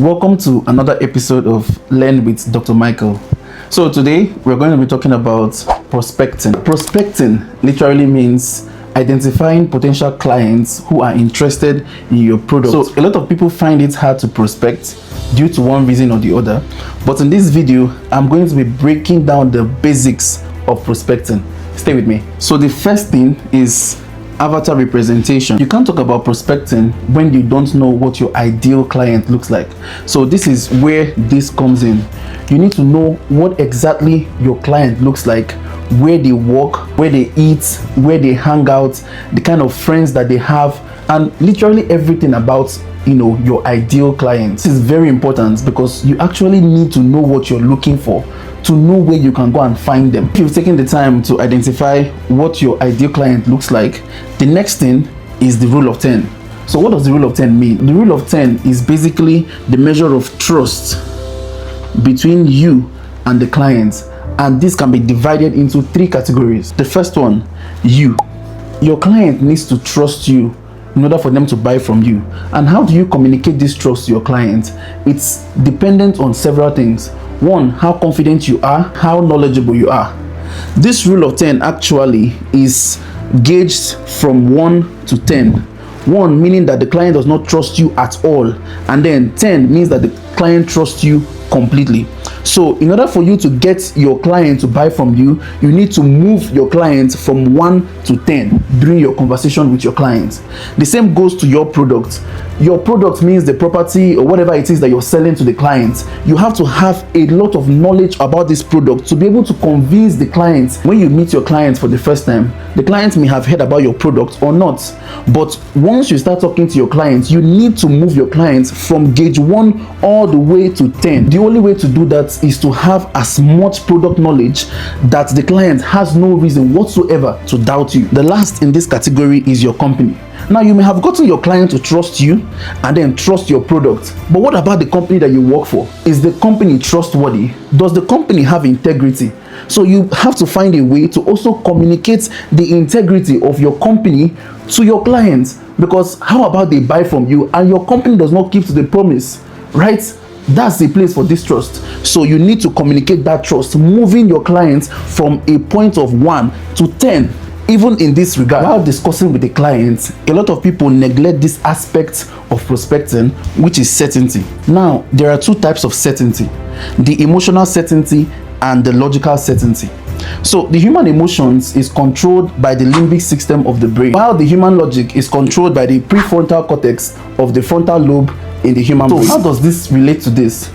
Welcome to another episode of Learn with Dr. Michael. So today we're going to be talking about prospecting. Prospecting literally means identifying potential clients who are interested in your product. So a lot of people find it hard to prospect due to one reason or the other. But in this video, I'm going to be breaking down the basics of prospecting. Stay with me. So the first thing is avatar representation. You can't talk about prospecting when you don't know what your ideal client looks like. So this is where this comes in. You need to know what exactly your client looks like, where they work, where they eat, where they hang out, the kind of friends that they have, and literally everything about your ideal client. This is very important because you actually need to know what you're looking for to know where you can go and find them. If you've taken the time to identify what your ideal client looks like, the next thing is the rule of 10. So what does the rule of 10 mean? The rule of 10 is basically the measure of trust between you and the client, and this can be divided into 3 categories. The first one, you. Your client needs to trust you in order for them to buy from you. And how do you communicate this trust to your client? It's dependent on several things. One, how confident you are, how knowledgeable you are. This rule of 10 actually is gauged from 1 to 10. 1 meaning that the client does not trust you at all, and then 10 means that the client trusts you completely. So in order for you to get your client to buy from you, you need to move your client from 1 to 10 during your conversation with your client. The same goes to your product. Your product means the property or whatever it is that you're selling to the client. You have to have a lot of knowledge about this product to be able to convince the client. When you meet your client for the first time, the client may have heard about your product or not, but once you start talking to your clients, you need to move your clients from gauge 1 all the way to 10. The only way to do that is to have as much product knowledge that the client has no reason whatsoever to doubt you. The last in this category is your company. Now, you may have gotten your client to trust you and then trust your product, but what about the company that you work for? Is the company trustworthy? Does the company have integrity? So you have to find a way to also communicate the integrity of your company to your clients, because how about they buy from you and your company does not keep to the promise, right? That's the place for distrust. So you need to communicate that trust, moving your clients from a point of 1 to 10. Even in this regard, while discussing with the clients, a lot of people neglect this aspect of prospecting, which is certainty. Now, there are 2 types of certainty: the emotional certainty and the logical certainty. So the human emotions is controlled by the limbic system of the brain, while the human logic is controlled by the prefrontal cortex of the frontal lobe in the human brain. So how does this relate to this?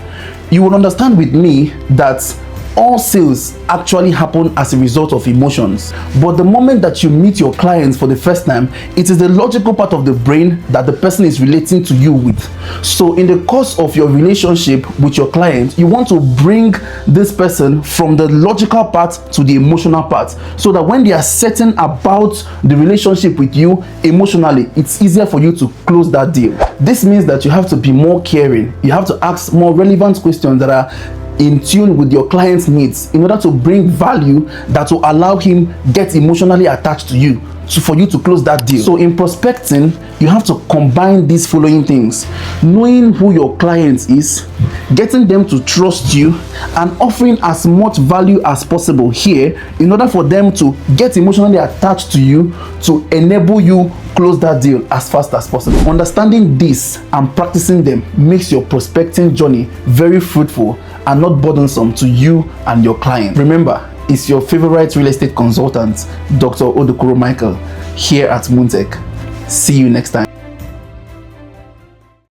You will understand with me that all sales actually happen as a result of emotions. But the moment that you meet your clients for the first time, it is the logical part of the brain that the person is relating to you with. So in the course of your relationship with your client, you want to bring this person from the logical part to the emotional part, so that when they are certain about the relationship with you emotionally, it's easier for you to close that deal. This means that you have to be more caring. You have to ask more relevant questions that are in tune with your client's needs in order to bring value that will allow him get emotionally attached to you, for you to close that deal. So in prospecting, you have to combine these following things: knowing who your client is, getting them to trust you, and offering as much value as possible here in order for them to get emotionally attached to you, to enable you close that deal as fast as possible. Understanding this and practicing them makes your prospecting journey very fruitful and not burdensome to you and your client. Remember, it's your favorite real estate consultant, Dr. Odokoro Michael, here at Moontech. See you next time.